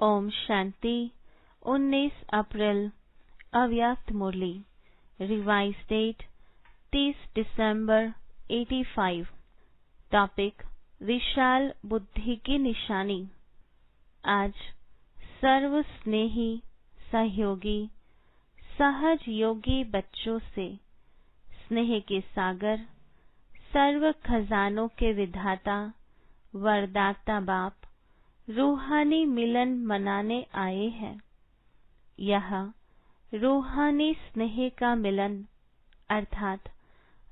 ओम शांति। 19 अप्रैल अव्यक्त मुरली। Revise date 30 दिसंबर 85। Topic विशाल बुद्धि की निशानी। आज सर्व स्नेही सहयोगी सहज योगी बच्चों से स्नेह के सागर सर्व खजानों के विधाता वरदाता बाप रूहानी मिलन मनाने आए हैं। यह रूहानी स्नेह का मिलन अर्थात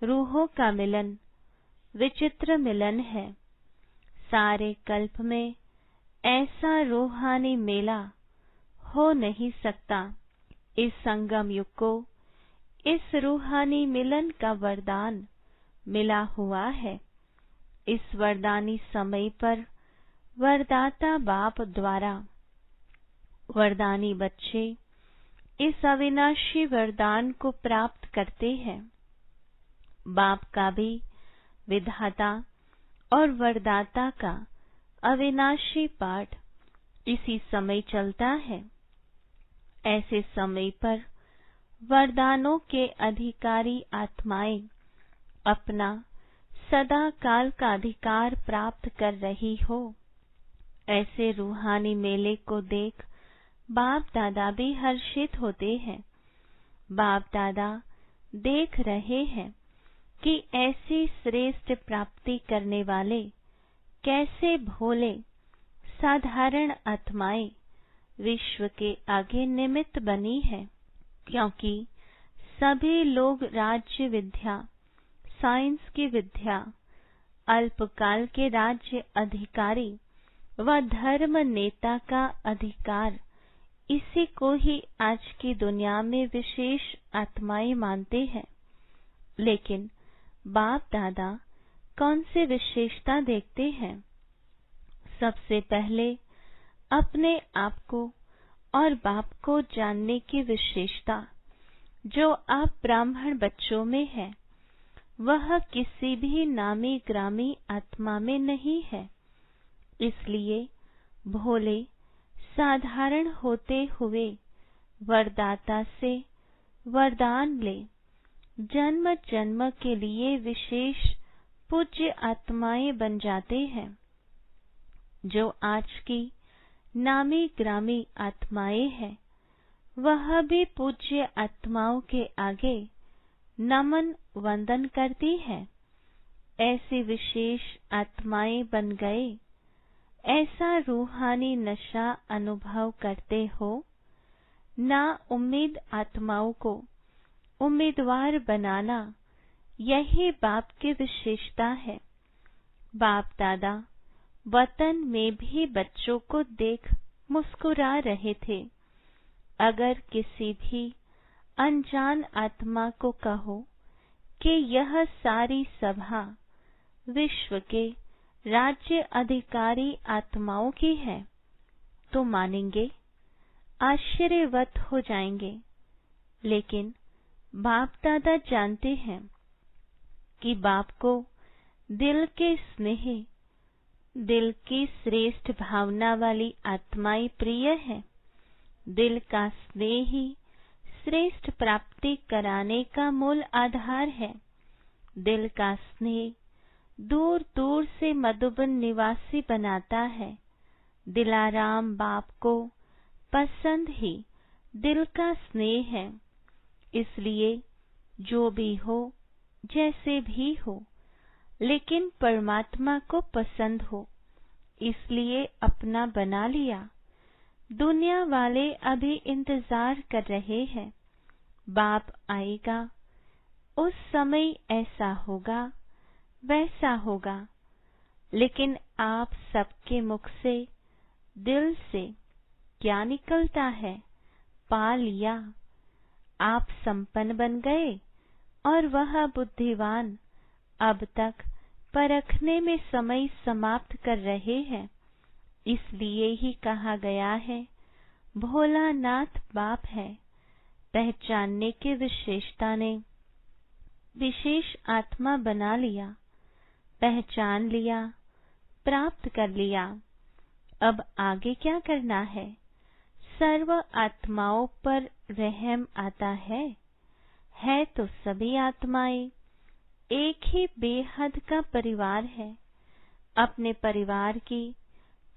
रूहों का मिलन विचित्र मिलन है। सारे कल्प में ऐसा रूहानी मेला हो नहीं सकता। इस संगम युग को इस रूहानी मिलन का वरदान मिला हुआ है। इस वरदानी समय पर वरदाता बाप द्वारा वरदानी बच्चे इस अविनाशी वरदान को प्राप्त करते हैं। बाप का भी विधाता और वरदाता का अविनाशी पाठ इसी समय चलता है। ऐसे समय पर वरदानों के अधिकारी आत्माएं अपना सदा काल का अधिकार प्राप्त कर रही हो। ऐसे रूहानी मेले को देख बाप दादा भी हर्षित होते हैं। बाप दादा देख रहे हैं कि ऐसी श्रेष्ठ प्राप्ति करने वाले कैसे भोले साधारण आत्माएं विश्व के आगे निमित्त बनी है। क्योंकि सभी लोग राज्य विद्या साइंस की विद्या अल्पकाल के राज्य अधिकारी व धर्म नेता का अधिकार इसी को ही आज की दुनिया में विशेष आत्माएं मानते हैं। लेकिन बाप दादा कौन सी विशेषता देखते हैं? सबसे पहले अपने आप को और बाप को जानने की विशेषता जो आप ब्राह्मण बच्चों में है वह किसी भी नामी ग्रामी आत्मा में नहीं है। इसलिए भोले साधारण होते हुए वरदाता से वरदान ले जन्म जन्म के लिए विशेष पूज्य आत्माएं बन जाते हैं। जो आज की नामी ग्रामी आत्माएं हैं वह भी पूज्य आत्माओं के आगे नमन वंदन करती है। ऐसी विशेष आत्माएं बन गए। ऐसा रूहानी नशा अनुभव करते हो। ना उम्मीद आत्माओं को उम्मीदवार बनाना यही बाप की विशेषता है। बाप दादा वतन में भी बच्चों को देख मुस्कुरा रहे थे। अगर किसी भी अनजान आत्मा को कहो कि यह सारी सभा विश्व के राज्य अधिकारी आत्माओं की है तो मानेंगे, आश्चर्यवत हो जाएंगे। लेकिन बाप दादा जानते हैं कि बाप को दिल के स्नेह दिल की श्रेष्ठ भावना वाली आत्माएं प्रिय है। दिल का स्नेह ही श्रेष्ठ प्राप्ति कराने का मूल आधार है। दिल का स्नेह दूर दूर से मधुबन निवासी बनाता है। दिलाराम बाप को पसंद ही दिल का स्नेह है। इसलिए जो भी हो जैसे भी हो लेकिन परमात्मा को पसंद हो इसलिए अपना बना लिया। दुनिया वाले अभी इंतजार कर रहे हैं। बाप आएगा, उस समय ऐसा होगा वैसा होगा। लेकिन आप सबके मुख से दिल से क्या निकलता है? पा लिया। आप संपन्न बन गए और वह बुद्धिवान अब तक परखने में समय समाप्त कर रहे हैं। इसलिए ही कहा गया है भोलानाथ बाप है। पहचानने की विशेषता ने विशेष आत्मा बना लिया, पहचान लिया, प्राप्त कर लिया। अब आगे क्या करना है? सर्व आत्माओं पर रहम आता है तो सभी आत्माएं एक ही बेहद का परिवार है। अपने परिवार की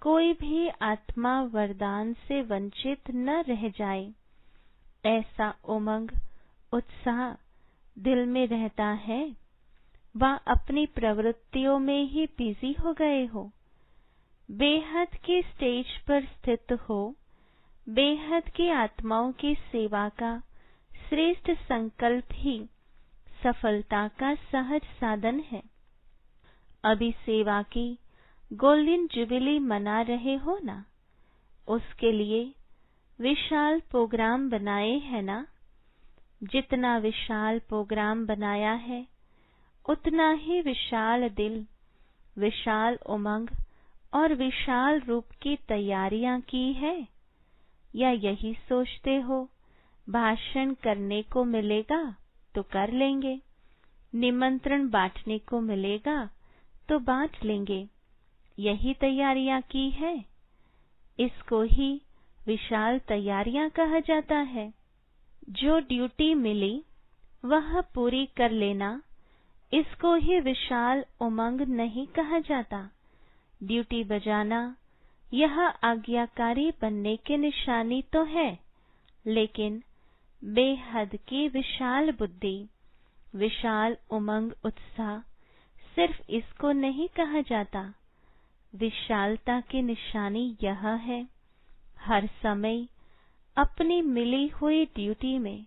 कोई भी आत्मा वरदान से वंचित न रह जाए, ऐसा उमंग उत्साह दिल में रहता है। वह अपनी प्रवृत्तियों में ही बिजी हो गए हो, बेहद की स्टेज पर स्थित हो। बेहद की आत्माओं की सेवा का श्रेष्ठ संकल्प ही सफलता का सहज साधन है। अभी सेवा की गोल्डन जुबिली मना रहे हो ना, उसके लिए विशाल प्रोग्राम बनाए हैं ना। जितना विशाल प्रोग्राम बनाया है, उतना ही विशाल दिल, विशाल उमंग और विशाल रूप की तैयारियां की है। या यही सोचते हो भाषण करने को मिलेगा तो कर लेंगे, निमंत्रण बांटने को मिलेगा तो बांट लेंगे, यही तैयारियां की है? इसको ही विशाल तैयारियां कहा जाता है। जो ड्यूटी मिली वह पूरी कर लेना, इसको ही विशाल उमंग नहीं कहा जाता। ड्यूटी बजाना यह आज्ञाकारी बनने की निशानी तो है, लेकिन बेहद की विशाल बुद्धि, विशाल उमंग उत्साह, सिर्फ इसको नहीं कहा जाता। विशालता की निशानी यह है, हर समय अपनी मिली हुई ड्यूटी में,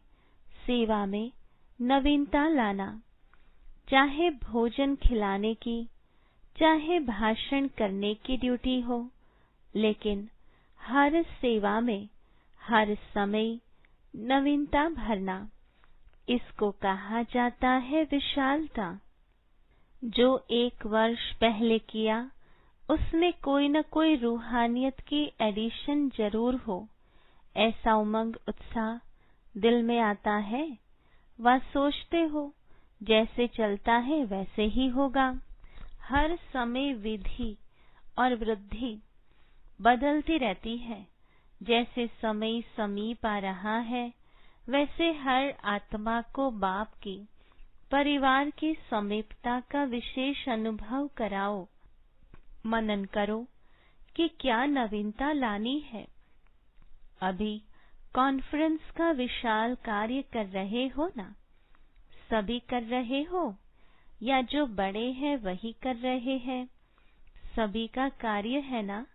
सेवा में नवीनता लाना। चाहे भोजन खिलाने की, चाहे भाषण करने की ड्यूटी हो, लेकिन हर सेवा में हर समय नवीनता भरना, इसको कहा जाता है विशालता। जो 1 वर्ष पहले किया उसमें कोई न कोई रूहानियत की एडिशन जरूर हो, ऐसा उमंग उत्साह दिल में आता है। वह सोचते हो जैसे चलता है वैसे ही होगा। हर समय विधि और वृद्धि बदलती रहती है। जैसे समय समीप आ रहा है, वैसे हर आत्मा को बाप की, परिवार की समीपता का विशेष अनुभव कराओ। मनन करो कि क्या नवीनता लानी है। अभी कॉन्फ्रेंस का विशाल कार्य कर रहे हो ना, सभी कर रहे हो या जो बड़े हैं वही कर रहे हैं? सभी का कार्य है ना।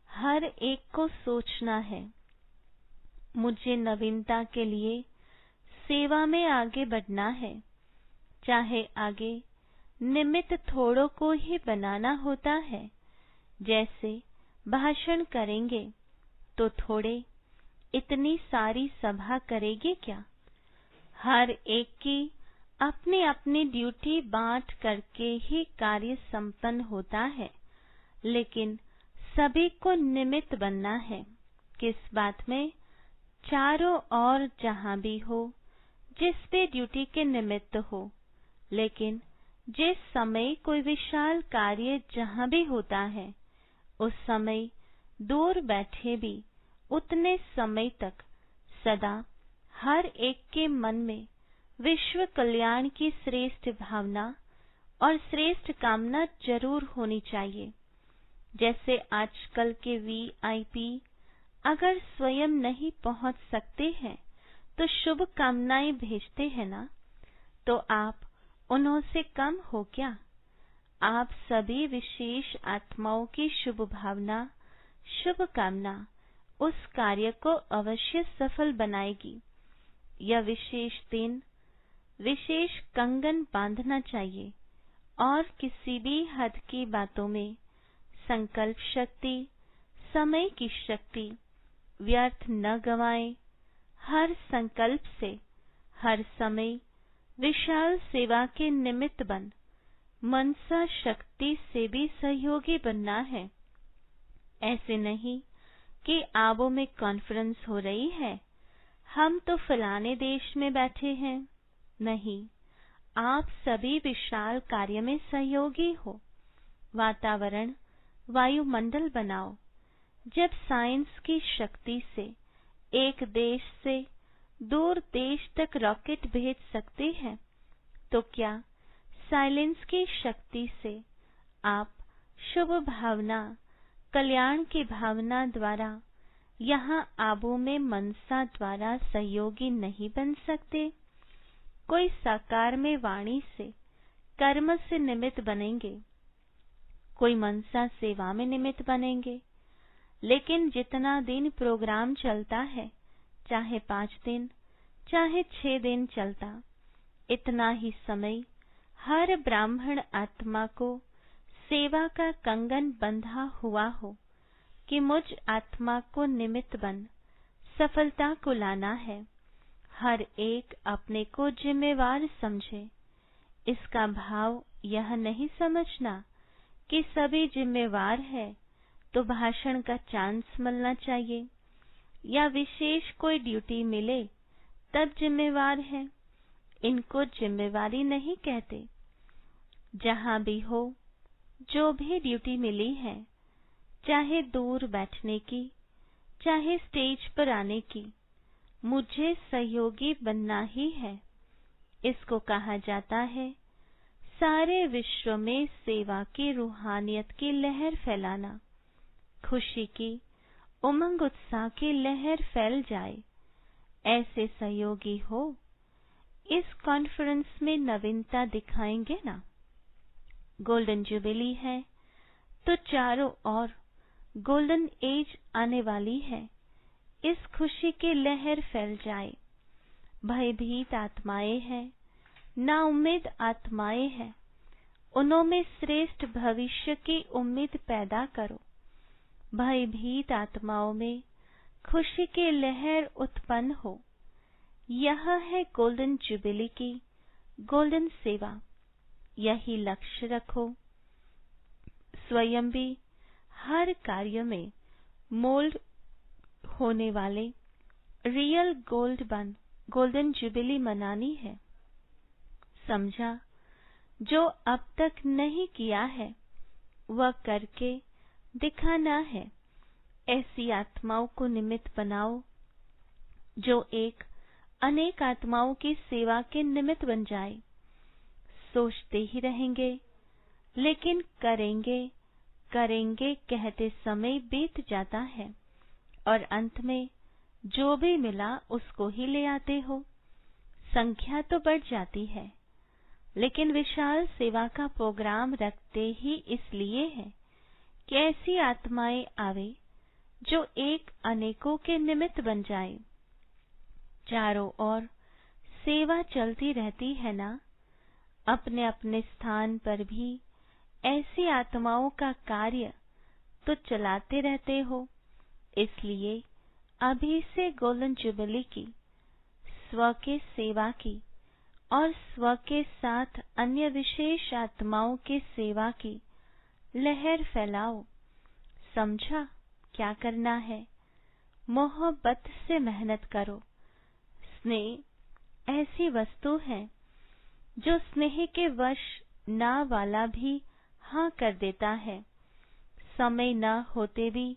हर एक को सोचना है, मुझे नवीनता के लिए सेवा में आगे बढ़ना है। चाहे आगे निमित्त थोड़ों को ही बनाना होता है। जैसे भाषण करेंगे तो थोड़े, इतनी सारी सभा करेगी क्या? हर एक की अपनी अपनी ड्यूटी बांट करके ही कार्य संपन्न होता है, लेकिन सभी को निमित्त बनना है। किस बात में? चारों ओर जहां भी हो, जिस भी ड्यूटी के निमित्त हो, लेकिन जिस समय कोई विशाल कार्य जहां भी होता है, उस समय दूर बैठे भी उतने समय तक सदा हर एक के मन में विश्व कल्याण की श्रेष्ठ भावना और श्रेष्ठ कामना जरूर होनी चाहिए। जैसे आजकल के VIP अगर स्वयं नहीं पहुंच सकते हैं तो शुभ कामनाएं भेजते हैं ना, तो आप उन्हों से कम हो क्या? आप सभी विशेष आत्माओं की शुभ भावना, शुभ कामना उस कार्य को अवश्य सफल बनाएगी। यह विशेष दिन, विशेष कंगन बांधना चाहिए और किसी भी हद की बातों में संकल्प शक्ति, समय की शक्ति व्यर्थ न गवाएं। हर संकल्प से, हर समय विशाल सेवा के निमित्त बन, मनसा शक्ति से भी सहयोगी बनना है। ऐसे नहीं कि आबो में कॉन्फ्रेंस हो रही है, हम तो फलाने देश में बैठे हैं। नहीं, आप सभी विशाल कार्य में सहयोगी हो। वातावरण, वायुमंडल बनाओ, जब साइंस की शक्ति से एक देश से दूर देश तक रॉकेट भेज सकते हैं, तो क्या साइलेंस की शक्ति से आप शुभ भावना, कल्याण की भावना द्वारा यहाँ आबू में मनसा द्वारा सहयोगी नहीं बन सकते? कोई साकार में वाणी से, कर्म से निमित्त बनेंगे, कोई मनसा सेवा में निमित्त बनेंगे, लेकिन जितना दिन प्रोग्राम चलता है, चाहे 5 दिन, चाहे 6 दिन चलता, इतना ही समय हर ब्राह्मण आत्मा को सेवा का कंगन बंधा हुआ हो कि मुझ आत्मा को निमित्त बन सफलता को लाना है। हर एक अपने को जिम्मेवार समझे। इसका भाव यह नहीं समझना कि सभी जिम्मेवार है तो भाषण का चांस मिलना चाहिए या विशेष कोई ड्यूटी मिले तब जिम्मेवार है। इनको जिम्मेवारी नहीं कहते। जहाँ भी हो, जो भी ड्यूटी मिली है, चाहे दूर बैठने की, चाहे स्टेज पर आने की, मुझे सहयोगी बनना ही है। इसको कहा जाता है सारे विश्व में सेवा की रूहानियत की लहर फैलाना। खुशी की, उमंग उत्साह की लहर फैल जाए, ऐसे सहयोगी हो। इस कॉन्फ्रेंस में नवीनता दिखाएंगे ना। गोल्डन जुबिली है तो चारों ओर गोल्डन एज आने वाली है। इस खुशी की लहर फैल जाए। भयभीत आत्माएं हैं, नाउम्मीद आत्माएं हैं, उनमें श्रेष्ठ भविष्य की उम्मीद पैदा करो। भयभीत आत्माओं में खुशी की लहर उत्पन्न हो। यह है गोल्डन जुबिली की गोल्डन सेवा। यही लक्ष्य रखो। स्वयं भी हर कार्य में मोल्ड होने वाले रियल गोल्ड बन गोल्डन जुबिली मनानी है। समझा? जो अब तक नहीं किया है वह करके दिखाना है। ऐसी आत्माओं को निमित्त बनाओ जो एक अनेक आत्माओं की सेवा के निमित्त बन जाए। सोचते ही रहेंगे, लेकिन करेंगे करेंगे कहते समय बीत जाता है और अंत में जो भी मिला उसको ही ले आते हो। संख्या तो बढ़ जाती है, लेकिन विशाल सेवा का प्रोग्राम रखते ही इसलिए है कि ऐसी आत्माएं आवे जो एक अनेकों के निमित्त बन जाए। चारों ओर सेवा चलती रहती है ना। अपने अपने स्थान पर भी ऐसी आत्माओं का कार्य तो चलाते रहते हो। इसलिए अभी से गोल्डन जुबिली की, स्व के सेवा की और स्व के साथ अन्य विशेष आत्माओं के सेवा की लहर फैलाओ। समझा क्या करना है? मोहब्बत से मेहनत करो। स्नेह ऐसी वस्तु है जो स्नेह के वश ना वाला भी हाँ कर देता है। समय न होते भी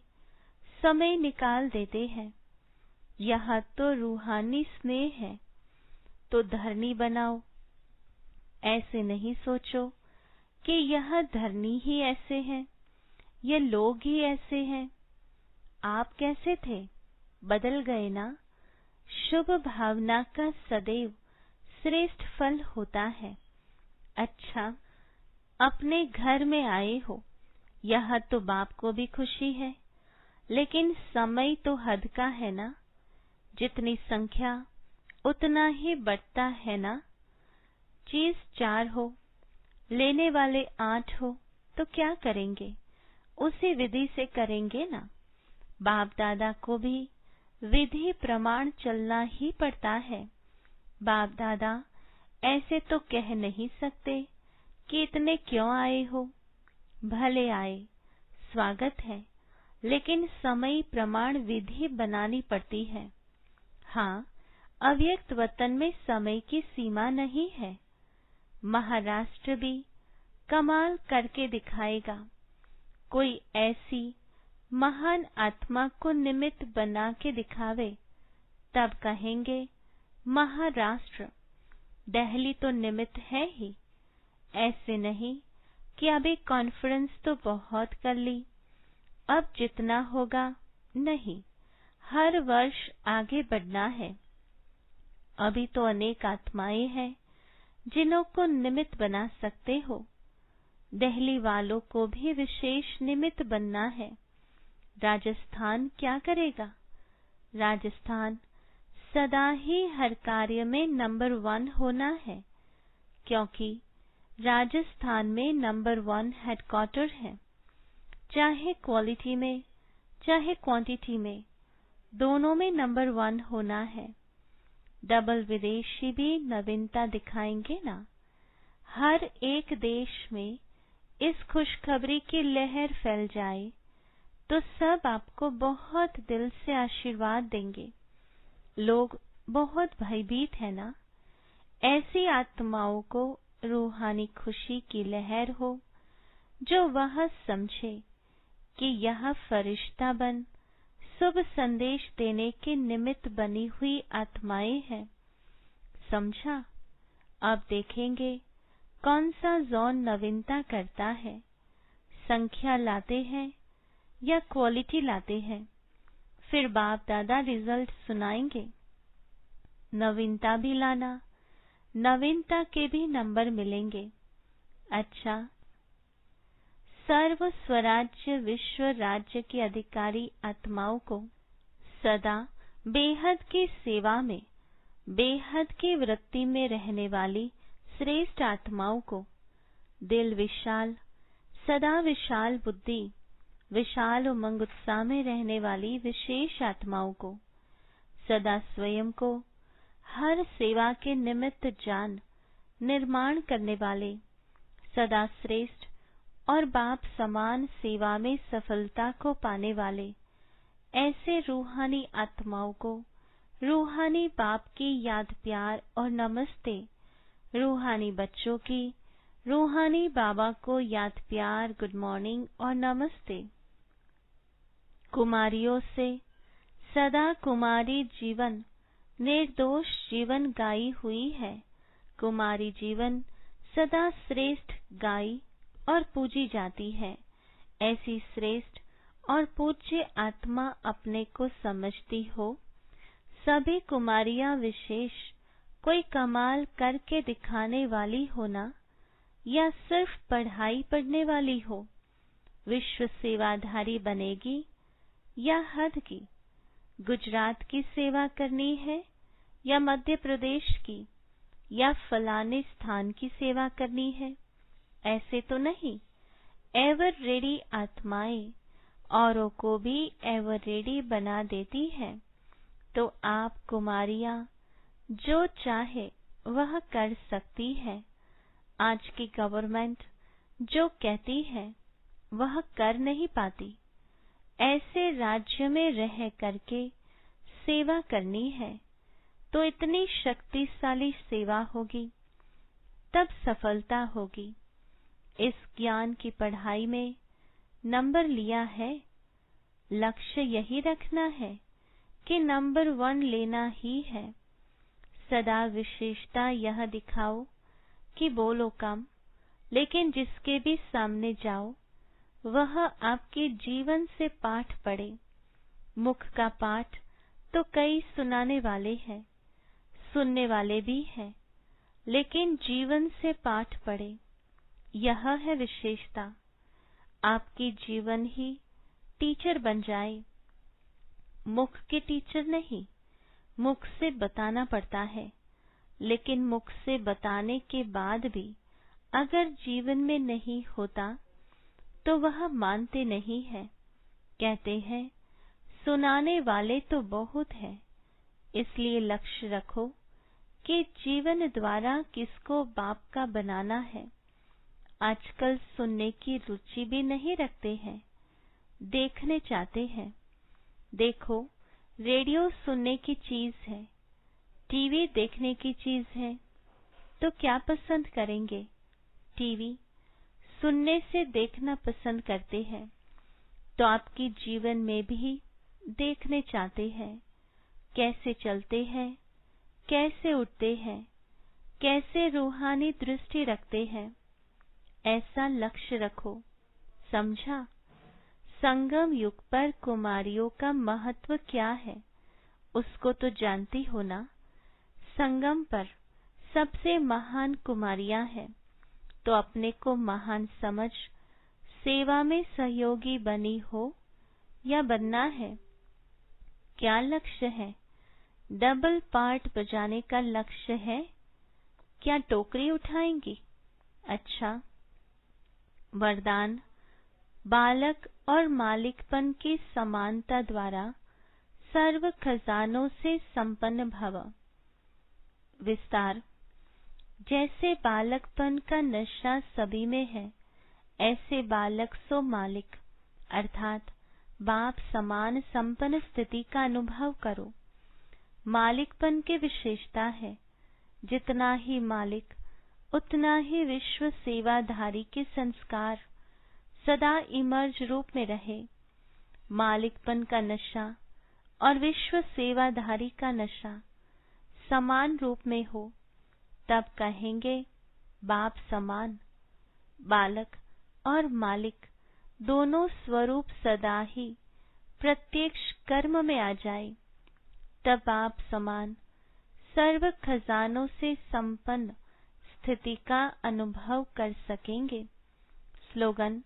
समय निकाल देते हैं। यह तो रूहानी स्नेह है, तो धरनी बनाओ। ऐसे नहीं सोचो कि यह धरनी ही ऐसे है, ये लोग ही ऐसे हैं। आप कैसे थे? बदल गए ना। शुभ भावना का सदैव श्रेष्ठ फल होता है। अच्छा, अपने घर में आए हो, यह तो बाप को भी खुशी है, लेकिन समय तो हद का है ना। जितनी संख्या उतना ही बढ़ता है ना। चीज 4 हो, लेने वाले 8 हो, तो क्या करेंगे? उसी विधि से करेंगे ना। बाप दादा को भी विधि प्रमाण चलना ही पड़ता है। बाप दादा ऐसे तो कह नहीं सकते कि इतने क्यों आए हो। भले आए, स्वागत है, लेकिन समय प्रमाण विधि बनानी पड़ती है। हाँ, अव्यक्त वतन में समय की सीमा नहीं है। महाराष्ट्र भी कमाल करके दिखाएगा। कोई ऐसी महान आत्मा को निमित्त बना के दिखावे, तब कहेंगे महाराष्ट्र, दिल्ली तो निमित्त है ही। ऐसे नहीं कि अभी कॉन्फ्रेंस तो बहुत कर ली, अब जितना होगा नहीं, हर वर्ष आगे बढ़ना है। अभी तो अनेक आत्माएं हैं जिन्हों को निमित्त बना सकते हो। दिल्ली वालों को भी विशेष निमित्त बनना है। राजस्थान क्या करेगा? राजस्थान सदा ही हर कार्य में नंबर 1 होना है, क्योंकि राजस्थान में नंबर 1 हेडक्वार्टर है। चाहे क्वालिटी में चाहे क्वांटिटी में, दोनों में नंबर 1 होना है। डबल विदेशी भी नवीनता दिखाएंगे ना। हर एक देश में इस खुशखबरी की लहर फैल जाए तो सब आपको बहुत दिल से आशीर्वाद देंगे। लोग बहुत भयभीत है ना। ऐसी आत्माओं को रूहानी खुशी की लहर हो, जो वह समझे कि यह फरिश्ता बन शुभ संदेश देने के निमित्त बनी हुई आत्माएं हैं। समझा? अब देखेंगे कौन सा जोन नवीनता करता है, संख्या लाते हैं या क्वालिटी लाते हैं। फिर बाप दादा रिजल्ट सुनाएंगे। नवीनता भी लाना, नवीनता के भी नंबर मिलेंगे। अच्छा, सर्व स्वराज्य विश्व राज्य के अधिकारी आत्माओं को सदा बेहद की सेवा में, बेहद की वृत्ति में रहने वाली श्रेष्ठ आत्माओं को, दिल विशाल, सदा विशाल बुद्धि, विशाल उमंग उत्साह में रहने वाली विशेष आत्माओं को, सदा स्वयं को हर सेवा के निमित्त जान निर्माण करने वाले, सदा श्रेष्ठ और बाप समान सेवा में सफलता को पाने वाले ऐसे रूहानी आत्माओं को रूहानी बाप की याद प्यार और नमस्ते। रूहानी बच्चों की रूहानी बाबा को याद प्यार, गुड मॉर्निंग और नमस्ते। कुमारियों से सदा कुमारी जीवन, निर्दोष जीवन गाई हुई है। कुमारी जीवन सदा श्रेष्ठ गाई और पूजी जाती है। ऐसी श्रेष्ठ और पूज्य आत्मा अपने को समझती हो। सभी कुमारियां विशेष कोई कमाल करके दिखाने वाली होना, या सिर्फ पढ़ाई पढ़ने वाली हो। विश्व सेवाधारी बनेगी या हद की? गुजरात की सेवा करनी है या मध्य प्रदेश की या फलाने स्थान की सेवा करनी है? ऐसे तो नहीं। एवर रेडी आत्माएं औरों को भी एवर रेडी बना देती है। तो आप कुमारियां जो चाहे वह कर सकती है। आज की गवर्नमेंट जो कहती है वह कर नहीं पाती। ऐसे राज्य में रह करके सेवा करनी है तो इतनी शक्तिशाली सेवा होगी, तब सफलता होगी। इस ज्ञान की पढ़ाई में नंबर लिया है, लक्ष्य यही रखना है कि नंबर 1 लेना ही है। सदा विशेषता यह दिखाओ कि बोलो कम, लेकिन जिसके भी सामने जाओ वह आपके जीवन से पाठ पढ़े। मुख का पाठ तो कई सुनाने वाले हैं, सुनने वाले भी हैं, लेकिन जीवन से पाठ पढ़े। यह है विशेषता। आपकी जीवन ही टीचर बन जाए। मुख के टीचर नहीं, मुख से बताना पड़ता है, लेकिन मुख से बताने के बाद भी अगर जीवन में नहीं होता तो वह मानते नहीं है। कहते हैं सुनाने वाले तो बहुत हैं, इसलिए लक्ष्य रखो कि जीवन द्वारा किसको बाप का बनाना है। आजकल सुनने की रुचि भी नहीं रखते हैं, देखने चाहते हैं। देखो, रेडियो सुनने की चीज है, टीवी देखने की चीज है, तो क्या पसंद करेंगे? टीवी। सुनने से देखना पसंद करते हैं। तो आपके जीवन में भी देखने चाहते हैं कैसे चलते हैं, कैसे उठते हैं, कैसे रूहानी दृष्टि रखते हैं। ऐसा लक्ष्य रखो। समझा? संगम युग पर कुमारियों का महत्व क्या है उसको तो जानती हो ना। संगम पर सबसे महान कुमारियां हैं, तो अपने को महान समझ सेवा में सहयोगी बनी हो या बनना है? क्या लक्ष्य है? डबल पार्ट बजाने का लक्ष्य है? क्या टोकरी उठाएंगी? अच्छा। वरदान: बालक और मालिकपन की समानता द्वारा सर्व खजानों से संपन्न भव। विस्तार: जैसे बालकपन का नशा सभी में है, ऐसे बालक सो मालिक अर्थात बाप समान संपन्न स्थिति का अनुभव करो। मालिकपन की विशेषता है, जितना ही मालिक उतना ही विश्व सेवाधारी के संस्कार सदा इमर्ज रूप में रहे। मालिकपन का नशा और विश्व सेवाधारी का नशा समान रूप में हो, तब कहेंगे बाप समान। बालक और मालिक दोनों स्वरूप सदा ही प्रत्यक्ष कर्म में आ जाए, तब आप समान सर्व खजानों से संपन्न स्थिति का अनुभव कर सकेंगे। स्लोगन: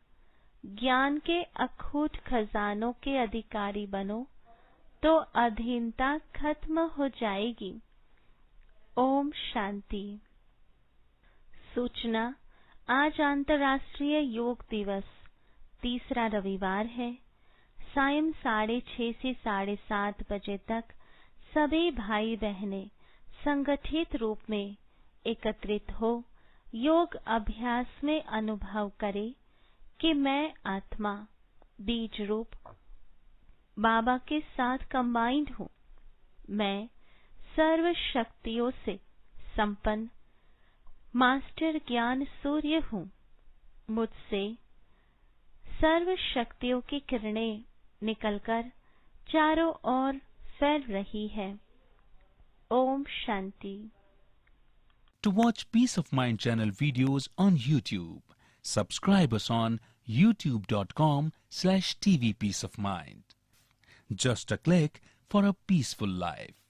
ज्ञान के अखूट खजानों के अधिकारी बनो तो अधीनता खत्म हो जाएगी। ओम शांति। सूचना: आज अंतर्राष्ट्रीय योग दिवस, तीसरा रविवार है। सायं 6:30 से 7:30 बजे तक सभी भाई बहनें संगठित रूप में एकत्रित हो योग अभ्यास में अनुभव करें कि मैं आत्मा बीज रूप बाबा के साथ कंबाइंड हूँ। मैं सर्व शक्तियों से संपन्न मास्टर ज्ञान सूर्य हूँ। मुझसे सर्व शक्तियों की किरणें निकलकर चारों ओर फैल रही है। Om Shanti. To watch Peace of Mind channel videos on YouTube, subscribe us on youtube.com/tvpeaceofmind. Just a click for a peaceful life.